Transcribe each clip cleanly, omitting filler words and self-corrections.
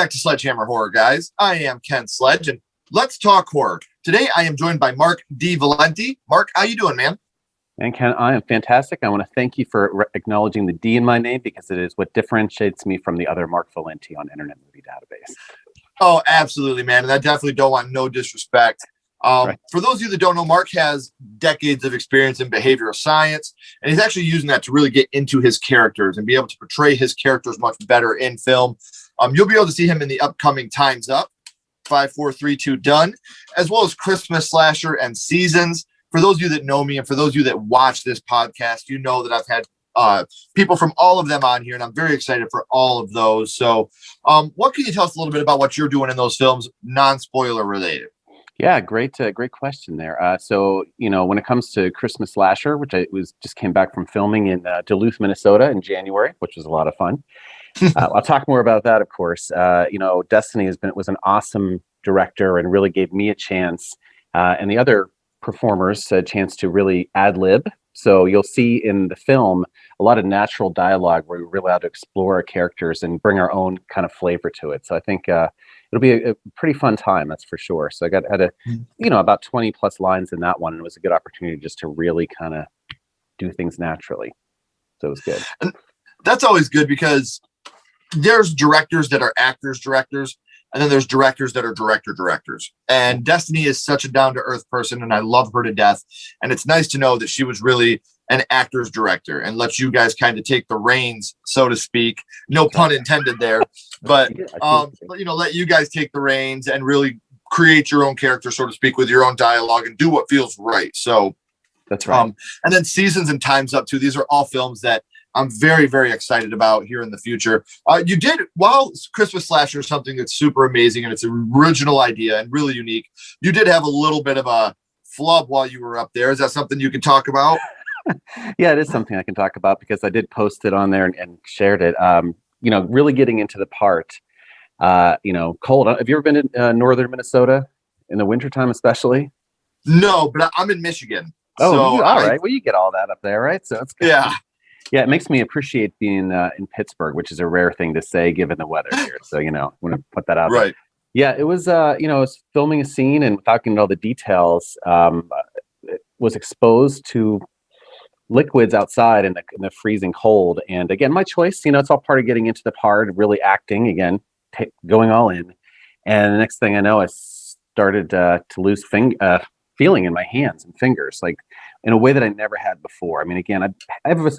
back to Sledgehammer Horror, guys. I am Ken Sledge, and let's talk horror. Today, I am joined by Mark D. Valenti. Mark, how you doing, man? And Ken, I am fantastic. I want to thank you for acknowledging the D in my name because it is what differentiates me from the other Mark Valenti on Internet Movie Database. Oh, absolutely, man. And I definitely don't want no disrespect. Right. For those of you that don't know, Mark has decades of experience in behavioral science, and he's actually using that to really get into his characters and be able to portray his characters much better in film. You'll be able to see him in the upcoming Time's Up, 5, 4, 3, 2, done, as well as Christmas Slasher and Seasons. For those of you that know me and for those of you that watch this podcast, you know that I've had people from all of them on here, and I'm very excited for all of those. So what can you tell us a little bit about what you're doing in those films, non-spoiler related? Yeah, great question there. So, when it comes to Christmas Slasher, which just came back from filming in Duluth, Minnesota in January, which was a lot of fun. I'll talk more about that, of course. Destiny was an awesome director and really gave me a chance, and the other performers a chance to really ad lib. So you'll see in the film a lot of natural dialogue where we're really allowed to explore our characters and bring our own kind of flavor to it. So I think it'll be a pretty fun time, that's for sure. So I had about 20 plus lines in that one, and it was a good opportunity just to really kind of do things naturally. So it was good. And that's always good because there's directors that are actors directors, and then there's directors that are directors. And Destiny is such a down-to-earth person, and I love her to death. And it's nice to know that she was really an actor's director and let you guys kind of take the reins, so to speak. No pun intended there. But, let you guys take the reins and really create your own character, so to speak, with your own dialogue and do what feels right. So that's right. And then Seasons and Time's Up, too. These are all films that I'm very, very excited about here in the future. You did, while Christmas Slasher is something that's super amazing and it's an original idea and really unique, you did have a little bit of a flub while you were up there. Is that something you can talk about? Yeah, it is something I can talk about because I did post it on there and shared it. Really getting into the part, cold. Have you ever been in northern Minnesota in the wintertime especially? No, but I'm in Michigan. Oh, so all right. Well, you get all that up there, right? So it's good. Yeah. Yeah, it makes me appreciate being in Pittsburgh, which is a rare thing to say given the weather here. So, I want to put that out right there. Yeah, it was, I was filming a scene and without getting all the details, it was exposed to liquids outside in the freezing cold. And again, my choice, it's all part of getting into the part, really acting, again, going all in. And the next thing I know, I started to lose feeling in my hands and fingers, like in a way that I never had before. I mean, again,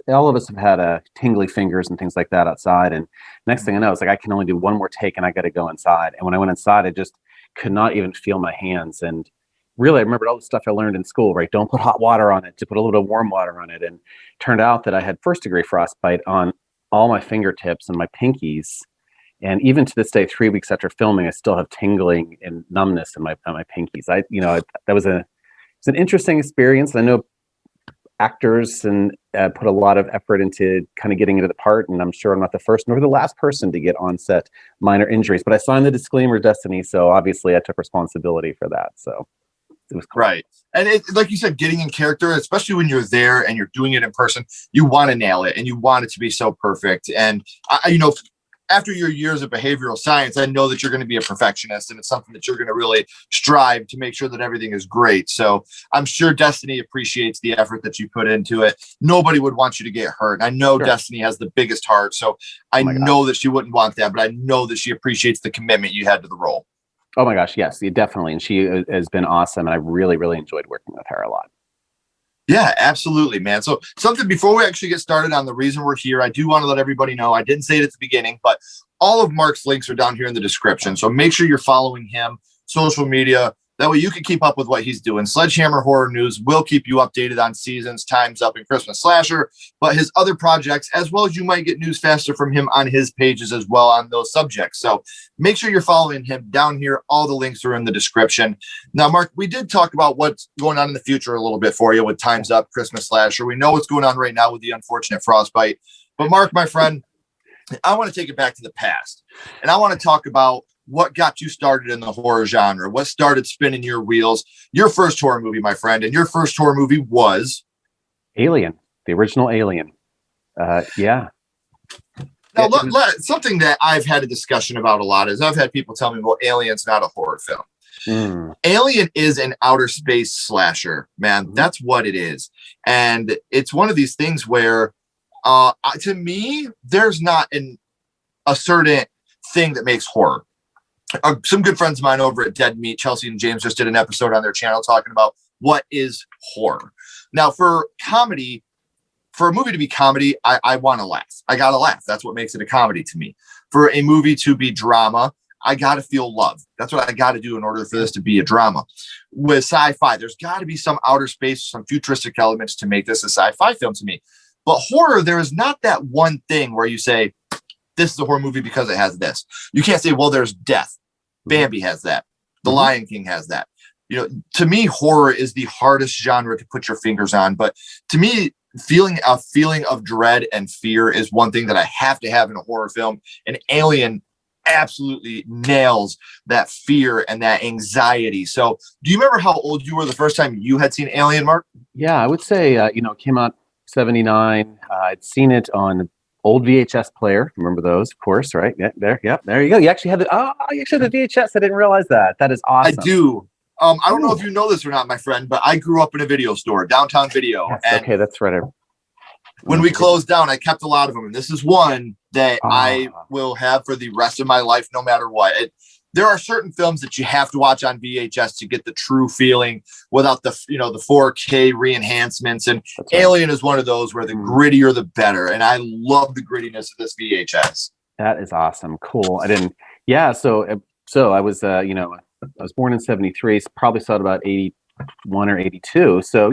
all of us have had tingly fingers and things like that outside. And next thing I know, it's like I can only do one more take and I got to go inside. And when I went inside, I just could not even feel my hands. And really, I remembered all the stuff I learned in school, right? Don't put hot water on it, to put a little bit of warm water on it. And turned out that I had first-degree frostbite on all my fingertips and my pinkies. And even to this day, 3 weeks after filming, I still have tingling and numbness in my pinkies. That was it's an interesting experience. I know actors and put a lot of effort into kind of getting into the part, and I'm sure I'm not the first nor the last person to get on set minor injuries. But I signed the disclaimer, Destiny, so obviously I took responsibility for that. So it was cool. Right. And like you said, getting in character, especially when you're there and you're doing it in person, you want to nail it and you want it to be so perfect. And after your years of behavioral science, I know that you're going to be a perfectionist, and it's something that you're going to really strive to make sure that everything is great. So I'm sure Destiny appreciates the effort that you put into it. Nobody would want you to get hurt. I know sure. Destiny has the biggest heart, so I know that she wouldn't want that, but I know that she appreciates the commitment you had to the role. Oh my gosh, yes, definitely. And she has been awesome, and I really, really enjoyed working with her a lot. Yeah, absolutely, man. So something before we actually get started on the reason we're here, I do want to let everybody know, I didn't say it at the beginning, but all of Mark's links are down here in the description. So make sure you're following him, social media. That way you can keep up with what he's doing. Sledgehammer Horror News will keep you updated on Seasons, Time's Up, and Christmas Slasher, but his other projects, as well as you might get news faster from him on his pages as well on those subjects. So make sure you're following him down here. All the links are in the description. Now, Mark, we did talk about what's going on in the future a little bit for you with Time's Up, Christmas Slasher. We know what's going on right now with the unfortunate frostbite. But Mark, my friend, I want to take it back to the past. And I want to talk about what got you started in the horror genre? What started spinning your wheels? Your first horror movie, my friend, and your first horror movie was? Alien, the original Alien. Yeah. Now, something that I've had a discussion about a lot is I've had people tell me, well, Alien's not a horror film. Alien is an outer space slasher, man. That's what it is. And it's one of these things where, to me, there's not a certain thing that makes horror. Some good friends of mine over at Dead Meat, Chelsea and James, just did an episode on their channel talking about what is horror. Now, for comedy, for a movie to be comedy, I want to laugh. I got to laugh. That's what makes it a comedy to me. For a movie to be drama, I got to feel love. That's what I got to do in order for this to be a drama. With sci-fi, there's got to be some outer space, some futuristic elements to make this a sci-fi film to me. But horror, there is not that one thing where you say, this is a horror movie because it has this. You can't say, well, there's death. Bambi has that. The Lion King has that. You know, to me, horror is the hardest genre to put your fingers on. But to me, feeling of dread and fear is one thing that I have to have in a horror film. And Alien absolutely nails that fear and that anxiety. So do you remember how old you were the first time you had seen Alien, Mark? Yeah, I would say, it came out 79. I'd seen it on old VHS player. Remember those, of course, right? Yeah, there you go. You actually had the VHS. I didn't realize that. That is awesome. I do. I don't know if you know this or not, my friend, but I grew up in a video store, Downtown Video. Yes, and okay, that's right. When we closed down, I kept a lot of them. And this is one that I will have for the rest of my life, no matter what. There are certain films that you have to watch on VHS to get the true feeling without the 4K re-enhancements. And Alien is one of those where the grittier, the better. And I love the grittiness of this VHS. That is awesome. Cool. So I was, I was born in 73, so probably saw it about 81 or 82. So,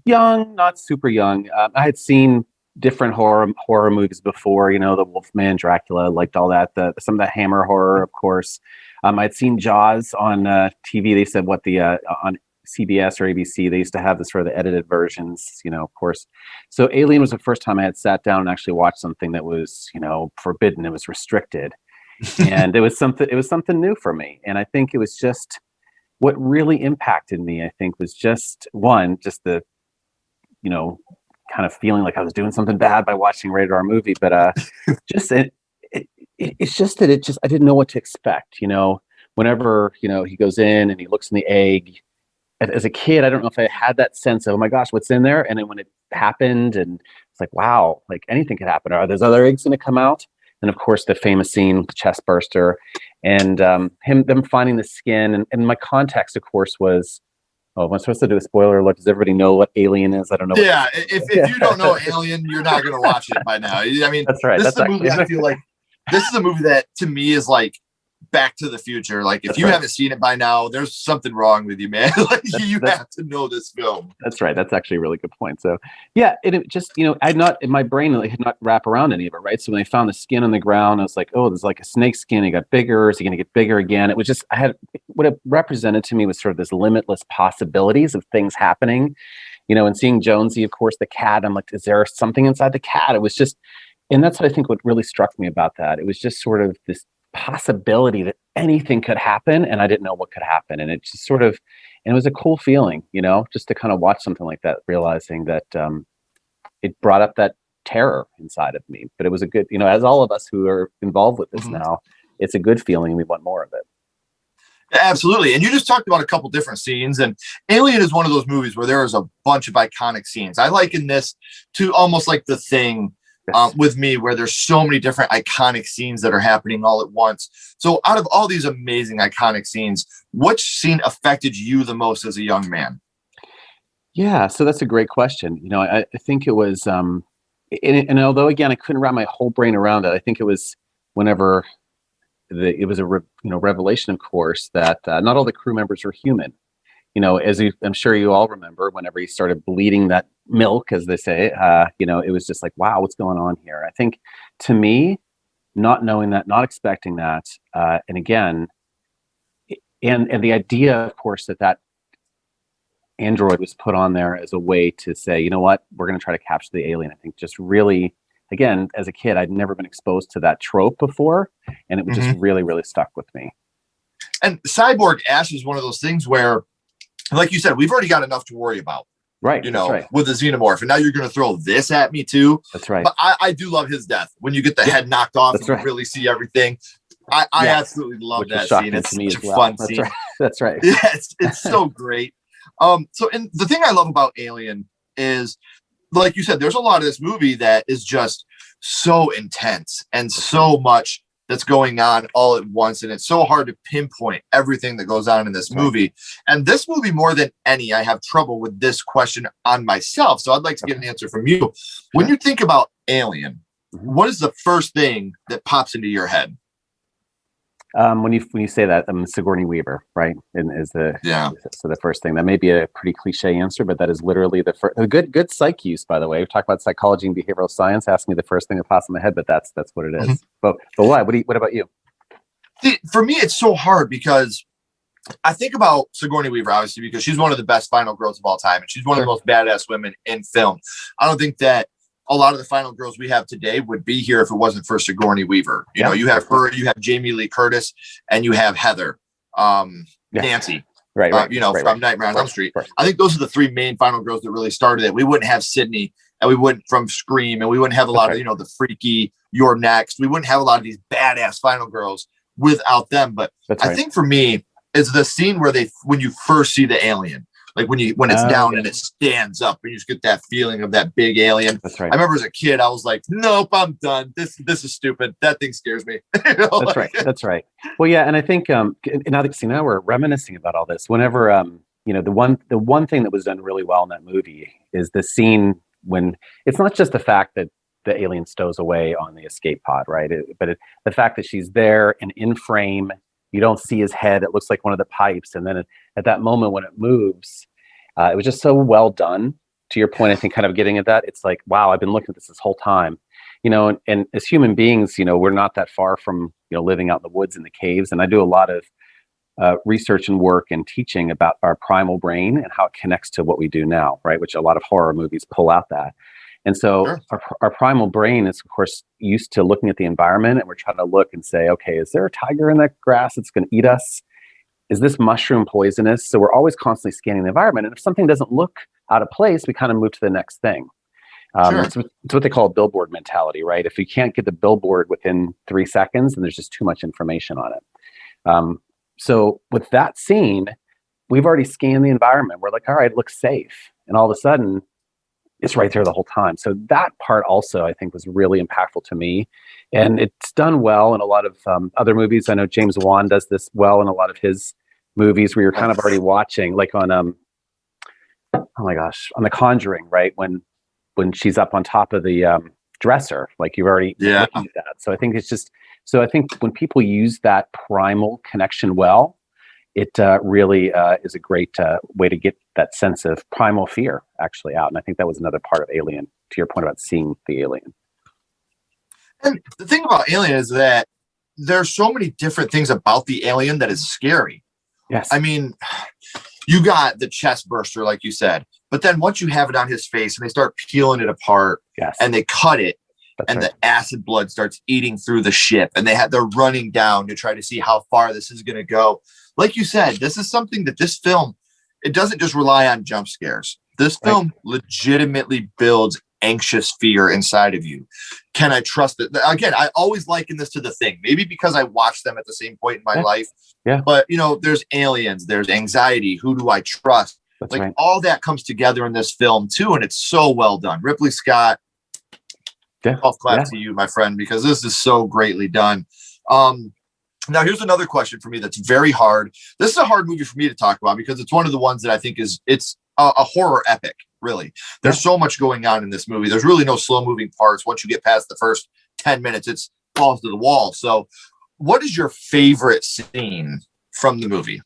young, not super young. I had seen different horror movies before, the Wolfman, Dracula, liked all that. Some of the Hammer horror, of course. I'd seen Jaws on TV. They said on CBS or ABC, they used to have this sort of the edited versions, of course. So Alien was the first time I had sat down and actually watched something that was, forbidden. It was restricted. And it was something new for me. And I think it was just what really impacted me, I think, was just the, kind of feeling like I was doing something bad by watching a rated R movie, but it's just that I didn't know what to expect. Whenever he goes in and he looks in the egg. As a kid, I don't know if I had that sense of, oh my gosh, what's in there? And then when it happened, and it's like, wow, like anything could happen. Are those other eggs going to come out? And of course, the famous scene with the chest burster, and them finding the skin. And my context, of course, was, oh, am I supposed to do a spoiler alert? Does everybody know what Alien is? I don't know. Yeah, if you don't know Alien, you're not going to watch it by now. I mean, that's right. This is a movie I feel like this is a movie that to me is like Back to the Future. Like if you haven't seen it by now, there's something wrong with you, man. Like you have to know this film. That's right. That's actually a really good point. So yeah, it just, I'd not, in my brain, it had not wrapped around any of it, right? So when I found the skin on the ground, I was like, oh, there's like a snake skin. It got bigger. Is he going to get bigger again? It was just, what it represented to me was sort of this limitless possibilities of things happening, and seeing Jonesy, of course, the cat. I'm like, is there something inside the cat? It was just, and that's what I think what really struck me about that. It was just sort of this possibility that anything could happen, and I didn't know what could happen. And it just sort of, and it was a cool feeling, just to kind of watch something like that, realizing that it brought up that terror inside of me. But it was a good, as all of us who are involved with this now, it's a good feeling. We want more of it. Absolutely. And you just talked about a couple different scenes, and Alien is one of those movies where there is a bunch of iconic scenes. I liken this to almost like The Thing, with me, where there's so many different iconic scenes that are happening all at once. So out of all these amazing iconic scenes, which scene affected you the most as a young man? Yeah, so that's a great question. I think it was, and although again I couldn't wrap my whole brain around it, I think it was whenever it was a revelation, of course, that not all the crew members were human. I'm sure you all remember, whenever he started bleeding that milk, as they say, it was just like, wow, what's going on here? I think, to me, not knowing that, not expecting that, and again, and the idea, of course, that android was put on there as a way to say, you know what, we're going to try to capture the alien. I think just really, again, as a kid, I'd never been exposed to that trope before, and it was just really, really stuck with me. And Cyborg Ash is one of those things where, like you said, we've already got enough to worry about. Right. That's right. with the xenomorph. And now you're going to throw this at me too. That's right. But I do love his death when you get the head knocked off and you really see everything. I absolutely love that scene. It's such a fun scene. Right. That's right. Yeah, it's so great. So, and the thing I love about Alien is, like you said, there's a lot of this movie that is just so intense and so much that's going on all at once. And it's so hard to pinpoint everything that goes on in this movie. And this movie, more than any, I have trouble with this question on myself. So I'd like to get an answer from you. When you think about Alien, what is the first thing that pops into your head? When you say that, Sigourney Weaver, right? And so the first thing, that may be a pretty cliche answer, but that is literally the first. A good psych use, by the way. We talk about psychology and behavioral science. Ask me the first thing that pops in my head, but that's what it is. But why? What about you? For me, it's so hard because I think about Sigourney Weaver, obviously, because she's one of the best final girls of all time, and she's one of the most badass women in film. I don't think that a lot of the final girls we have today would be here if it wasn't for Sigourney Weaver. You know, you have her, you have Jamie Lee Curtis, and you have Heather, Nancy, from Nightmare on Elm Street. I think those are the three main final girls that really started it. We wouldn't have Sydney, and we wouldn't from Scream, and we wouldn't have a lot of, the freaky You're Next. We wouldn't have a lot of these badass final girls without them. But I think for me is the scene where when you first see the alien. Like when it's down and it stands up and you just get that feeling of that big alien. That's right. I remember as a kid, I was like, nope, I'm done. This is stupid. That thing scares me. That's right. That's right. Well, yeah. And I think, now we're reminiscing about all this. Whenever, the one thing that was done really well in that movie is the scene when it's not just the fact that the alien stows away on the escape pod, right? But the fact that she's there and in frame, you don't see his head. It looks like one of the pipes. And then at that moment when it moves, it was just so well done. To your point, I think kind of getting at that, it's like, wow, I've been looking at this whole time. And as human beings, we're not that far from, living out in the woods in the caves. And I do a lot of research and work and teaching about our primal brain and how it connects to what we do now, right? Which a lot of horror movies pull out that. And so our primal brain is, of course, used to looking at the environment, and we're trying to look and say, okay, is there a tiger in that grass that's going to eat us? Is this mushroom poisonous? So we're always constantly scanning the environment. And if something doesn't look out of place, we kind of move to the next thing. It's what they call billboard mentality, right? If you can't get the billboard within 3 seconds, then there's just too much information on it. So with that scene, we've already scanned the environment. We're like, all right, it looks safe. And all of a sudden, it's right there the whole time. So that part also, I think, was really impactful to me. And it's done well in a lot of other movies. I know James Wan does this well in a lot of his movies where you're kind of already watching, like on, on The Conjuring, right? When she's up on top of the dresser, like you're already looking at that. So I think I think when people use that primal connection well, it really is a great way to get that sense of primal fear actually out. And I think that was another part of Alien, to your point about seeing the alien. And the thing about Alien is that there's so many different things about the alien that is scary. Yes. I mean, you got the chest burster, like you said, but then once you have it on his face and they start peeling it apart and they cut it, the acid blood starts eating through the ship, and they're running down to try to see how far this is going to go. Like you said, this is something that this film, it doesn't just rely on jump scares. This film legitimately builds anxious fear inside of you. Can I trust it? Again, I always liken this to The Thing, maybe because I watched them at the same point in my life. Yeah. But, there's aliens, there's anxiety. Who do I trust? All that comes together in this film too. And it's so well done. Ripley Scott, off clap to you, my friend, because this is so greatly done. Now, here's another question for me that's very hard. This is a hard movie for me to talk about because it's one of the ones that I think it's a horror epic, really. There's so much going on in this movie. There's really no slow-moving parts. Once you get past the first 10 minutes, it's balls to the wall. So what is your favorite scene from the movie?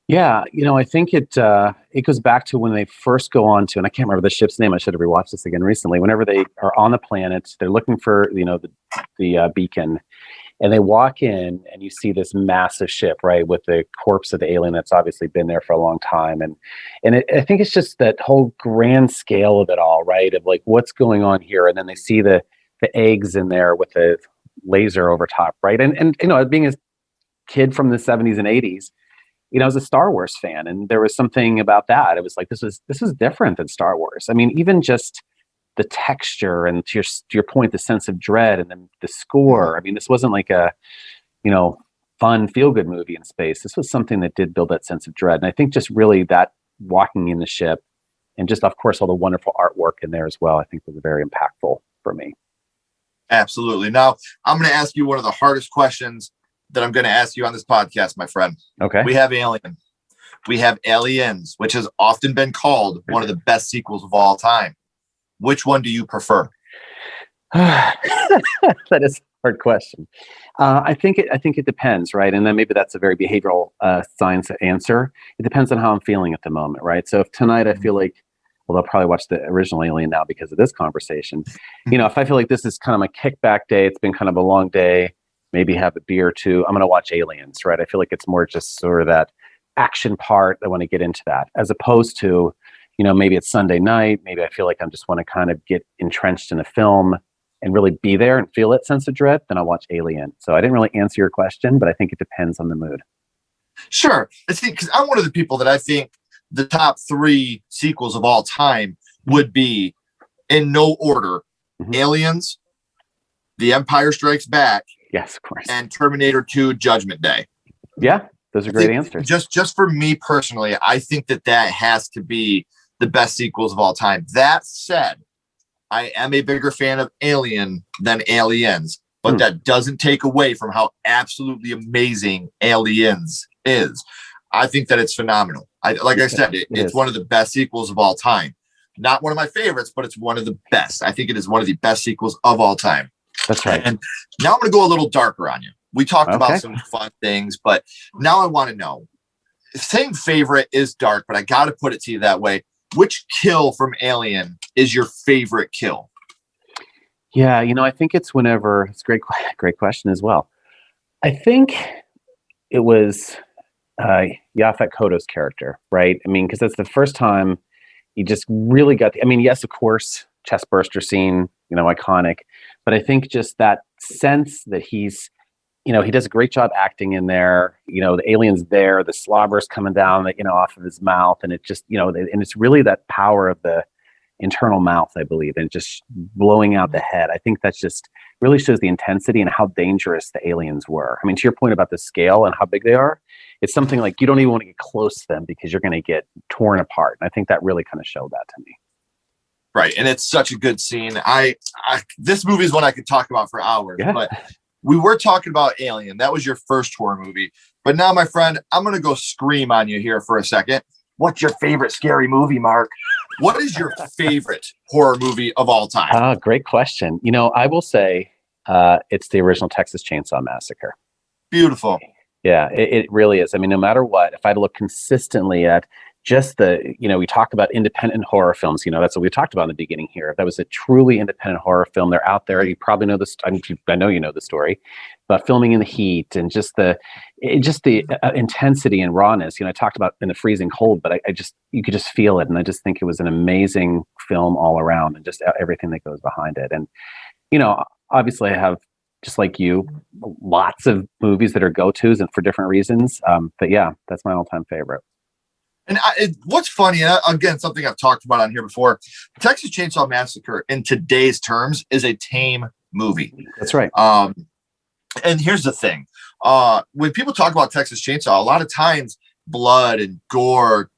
Yeah, I think it goes back to when they first go on to, and I can't remember the ship's name. I should have rewatched this again recently. Whenever they are on the planet, they're looking for, the beacon. And they walk in and you see this massive ship, right, with the corpse of the alien that's obviously been there for a long time. And I think it's just that whole grand scale of it all, right, of like what's going on here. And then they see the eggs in there with the laser over top, right? And being a kid from the 70s and 80s, I was a Star Wars fan, and there was something about that. It was like, this is different than Star Wars. I mean, even just the texture and to your point, the sense of dread and then the score. I mean, this wasn't like a, fun feel good movie in space. This was something that did build that sense of dread. And I think just really that walking in the ship and just, of course, all the wonderful artwork in there as well, I think was very impactful for me. Absolutely. Now, I'm going to ask you one of the hardest questions that I'm going to ask you on this podcast, my friend. Okay. We have Alien. We have Aliens, which has often been called one of the best sequels of all time. Which one do you prefer? That is a hard question. I think it depends, right? And then maybe that's a very behavioral science answer. It depends on how I'm feeling at the moment, right? So if tonight I feel like, well, I'll probably watch the original Alien now because of this conversation. If I feel like this is kind of my kickback day, it's been kind of a long day, maybe have a beer or two, I'm going to watch Aliens, right? I feel like it's more just sort of that action part. I want to get into that, as opposed to, maybe it's Sunday night. Maybe I feel like I just want to kind of get entrenched in a film and really be there and feel that sense of dread. Then I'll watch Alien. So I didn't really answer your question, but I think it depends on the mood. Sure. Because I'm one of the people that I think the top 3 sequels of all time would be, in no order, Aliens, The Empire Strikes Back, yes, of course, and Terminator 2: Judgment Day. Yeah, those are great answers. Just for me personally, I think that has to be the best sequels of all time. That said, I am a bigger fan of Alien than Aliens, but that doesn't take away from how absolutely amazing Aliens is. I think that it's phenomenal. I said, it's one of the best sequels of all time. Not one of my favorites, but it's one of the best. I think it is one of the best sequels of all time. That's right. And now I'm going to go a little darker on you. We talked about some fun things, but now I want to know, saying favorite is dark, but I got to put it to you that way. Which kill from Alien is your favorite kill? Yeah, I think it's whenever, it's a great question as well. I think it was Yaphet Kotto's character, right? I mean, because that's the first time he just really got yes, of course, chest burster scene, iconic, but I think just that sense that he's, he does a great job acting in there. The alien's there, the slobber's coming down, off of his mouth, and it just, and it's really that power of the internal mouth, I believe, and just blowing out the head. I think that's just really shows the intensity and how dangerous the aliens were. I mean, to your point about the scale and how big they are, it's something like you don't even want to get close to them because you're going to get torn apart. And I think that really kind of showed that to me. Right. And it's such a good scene. This movie is one I could talk about for hours, but we were talking about Alien. That was your first horror movie. But now, my friend, I'm going to go scream on you here for a second. What's your favorite scary movie, Mark? What is your favorite horror movie of all time? Great question. I will say it's the original Texas Chainsaw Massacre. Beautiful. Yeah, it really is. I mean, no matter what, if I had to look consistently at just we talk about independent horror films, that's what we talked about in the beginning here. That was a truly independent horror film. They're out there. You probably know this. I know you know the story, but filming in the heat and just the intensity and rawness. I talked about in the freezing cold, but you could just feel it. And I just think it was an amazing film all around and just everything that goes behind it. And, obviously I have, just like you, lots of movies that are go-tos and for different reasons. But yeah, that's my all-time favorite. And what's funny, and again, something I've talked about on here before, Texas Chainsaw Massacre in today's terms is a tame movie. That's right. And here's the thing. When people talk about Texas Chainsaw, a lot of times blood and gore,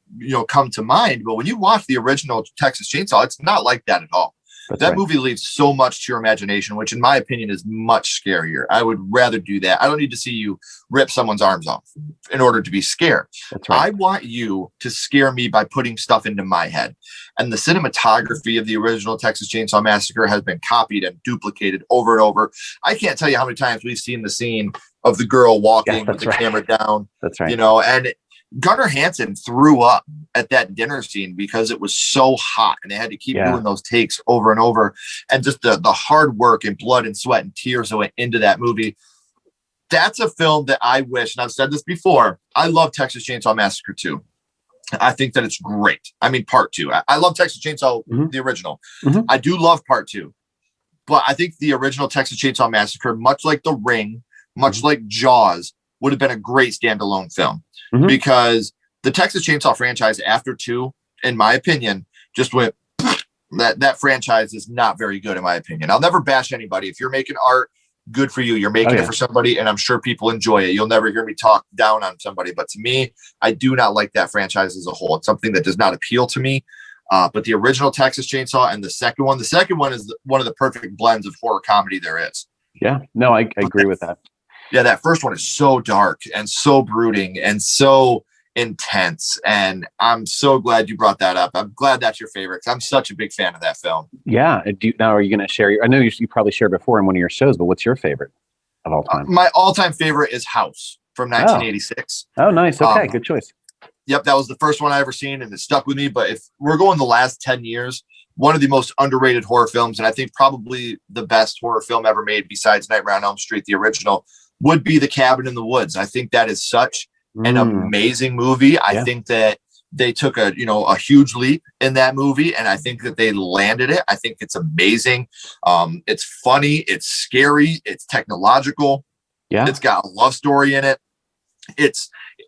come to mind. But when you watch the original Texas Chainsaw, it's not like that at all. That movie leaves so much to your imagination, which in my opinion is much scarier. I would rather do that. I don't need to see you rip someone's arms off in order to be scared. That's right. I want you to scare me by putting stuff into my head. And the cinematography of the original Texas Chainsaw Massacre has been copied and duplicated over and over. I can't tell you how many times we've seen the scene of the girl walking with the camera down. That's right. And Gunnar Hansen threw up at that dinner scene because it was so hot and they had to keep doing those takes over and over. And just the hard work and blood and sweat and tears that went into that movie. That's a film that I wish, and I've said this before, I love Texas Chainsaw Massacre 2. I think that it's great. I mean, part 2. I love Texas Chainsaw, the original. I do love part 2. But I think the original Texas Chainsaw Massacre, much like The Ring, much like Jaws, would have been a great standalone film. because the Texas Chainsaw franchise after 2, in my opinion, just went. That franchise is not very good, in my opinion. I'll never bash anybody. If you're making art, good for you. You're making it for somebody, and I'm sure people enjoy it. You'll never hear me talk down on somebody. But to me, I do not like that franchise as a whole. It's something that does not appeal to me. But the original Texas Chainsaw and the second one is one of the perfect blends of horror comedy there is. Yeah, no, I agree with that. Yeah, that first one is so dark and so brooding and so intense, and I'm so glad you brought that up. I'm glad that's your favorite, because I'm such a big fan of that film. Yeah. Now, are you going to share? I know you probably shared before in one of your shows, but what's your favorite of all time? My all-time favorite is House from 1986. Oh, nice. Okay, good choice. Yep, that was the first one I ever seen, and it stuck with me. But if we're going the last 10 years, one of the most underrated horror films, and I think probably the best horror film ever made besides Nightmare on Elm Street, the original, would be The Cabin in the Woods. I think that is such an amazing movie. I think that they took a huge leap in that movie, and I think that they landed it. I think it's amazing. It's funny, it's scary, it's technological. Yeah, it's got a love story in it.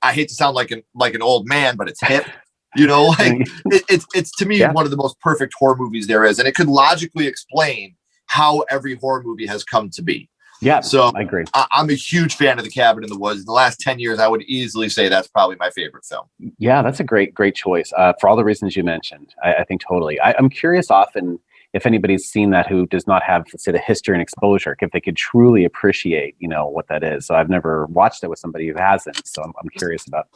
I hate to sound like an old man, but it's hip. It's to me one of the most perfect horror movies there is, and it could logically explain how every horror movie has come to be. Yeah, so I agree. I'm a huge fan of The Cabin in the Woods. In the last 10 years, I would easily say that's probably my favorite film. Yeah, that's a great choice for all the reasons you mentioned. I think totally. I'm curious often if anybody's seen that who does not have, let's say, the history and exposure, if they could truly appreciate, what that is. So I've never watched it with somebody who hasn't. So I'm curious about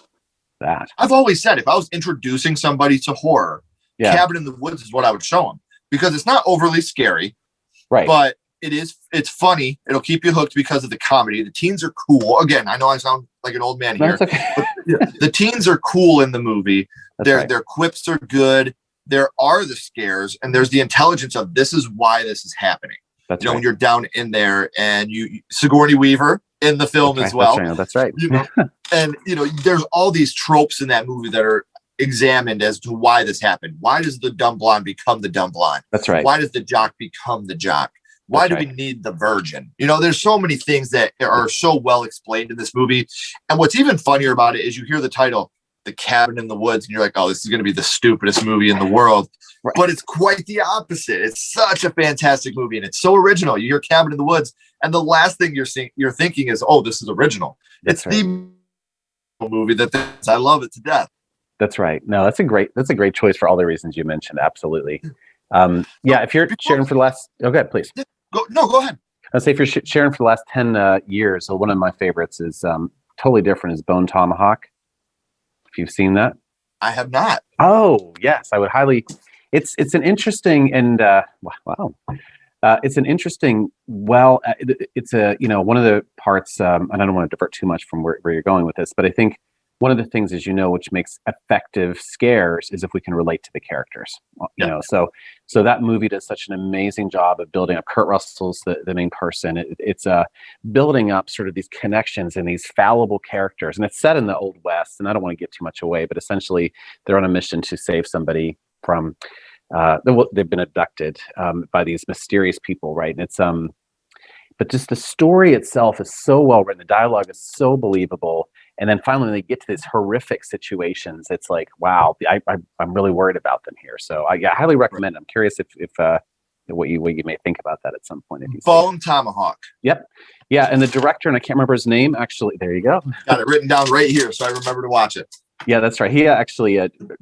that. I've always said if I was introducing somebody to horror, Cabin in the Woods is what I would show them, because it's not overly scary, right? But it's funny. It'll keep you hooked because of the comedy. The teens are cool. Again, I know I sound like an old man here. Okay. But the teens are cool in the movie. Their quips are good. There are the scares, and there's the intelligence of this is why this is happening. That's when you're down in there, and Sigourney Weaver in the film as well. That's right. And there's all these tropes in that movie that are examined as to why this happened. Why does the dumb blonde become the dumb blonde? That's right. Why does the jock become the jock? Why do we need the virgin? There's so many things that are so well explained in this movie. And what's even funnier about it is you hear the title, The Cabin in the Woods, and you're like, oh, this is going to be the stupidest movie in the world. Right. But it's quite the opposite. It's such a fantastic movie, and it's so original. You hear Cabin in the Woods, and the last thing you're thinking is, oh, this is original. It's the movie I love it to death. That's right. No, that's a great choice for all the reasons you mentioned. Absolutely. If you're sharing for the last, good, please. Go ahead. I'd say if you're sharing for the last 10 years, so one of my favorites is totally different, is Bone Tomahawk. If you've seen that. I have not. Oh, yes. I would highly, it's an interesting and, wow. It's an interesting, it's one of the parts, and I don't want to divert too much from where you're going with this, but I think one of the things is, which makes effective scares is if we can relate to the characters, so that movie does such an amazing job of building up. Kurt Russell's the main person. It's building up sort of these connections and these fallible characters. And it's set in the Old West, and I don't want to give too much away, but essentially they're on a mission to save somebody from, they've been abducted by these mysterious people. Right. And it's, but just the story itself is so well written. The dialogue is so believable. And then finally, when they get to these horrific situations, it's like, wow, I'm really worried about them here. So I highly recommend it. I'm curious if what you may think about that at some point. If you Bone Tomahawk. Yep. Yeah. And the director, and I can't remember his name, actually, there you go. Got it written down right here, so I remember to watch it. Yeah, that's right. He actually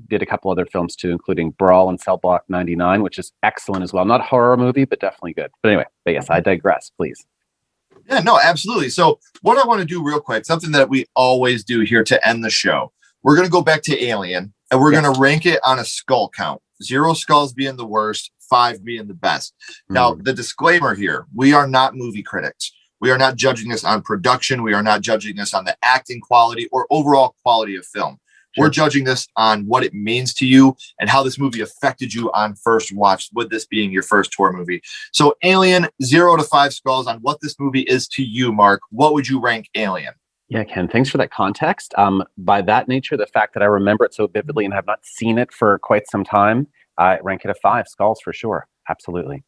did a couple other films too, including Brawl and Cell Block 99, which is excellent as well. Not a horror movie, but definitely good. But anyway, yes, I digress, please. Yeah, no, absolutely. So what I want to do real quick, something that we always do here to end the show, we're going to go back to Alien, and we're going to rank it on a skull count. 0 skulls being the worst, 5 being the best. Now, the disclaimer here, we are not movie critics. We are not judging this on production. We are not judging this on the acting quality or overall quality of film. Sure. We're judging this on what it means to you and how this movie affected you on first watch, with this being your first horror movie. So Alien, 0 to 5 skulls on what this movie is to you, Mark. What would you rank Alien? Yeah, Ken, thanks for that context. By that nature, the fact that I remember it so vividly and have not seen it for quite some time, I rank it a 5 skulls for sure. Absolutely.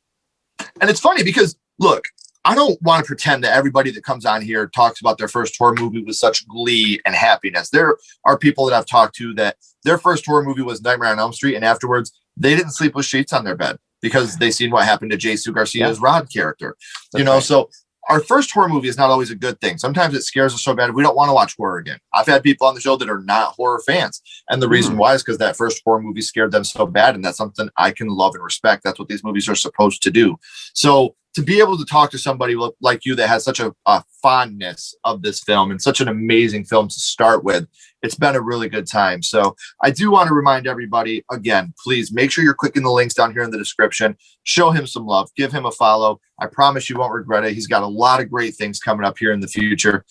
And it's funny because, look, I don't want to pretend that everybody that comes on here talks about their first horror movie with such glee and happiness. There are people that I've talked to that their first horror movie was Nightmare on Elm Street, and afterwards they didn't sleep with sheets on their bed because they seen what happened to Jesus Garcia's Rod character. You know, so our first horror movie is not always a good thing. Sometimes it scares us so bad we don't want to watch horror again. I've had people on the show that are not horror fans, and the reason why is because that first horror movie scared them so bad, and that's something I can love and respect. That's what these movies are supposed to do. So to be able to talk to somebody like you that has such a fondness of this film and such an amazing film to start with, it's been a really good time. So I do want to remind everybody, again, please make sure you're clicking the links down here in the description. Show him some love. Give him a follow. I promise you won't regret it. He's got a lot of great things coming up here in the future.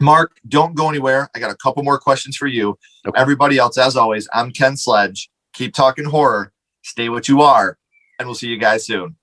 Mark, don't go anywhere. I got a couple more questions for you. Okay. Everybody else, as always, I'm Ken Sledge. Keep talking horror. Stay what you are. And we'll see you guys soon.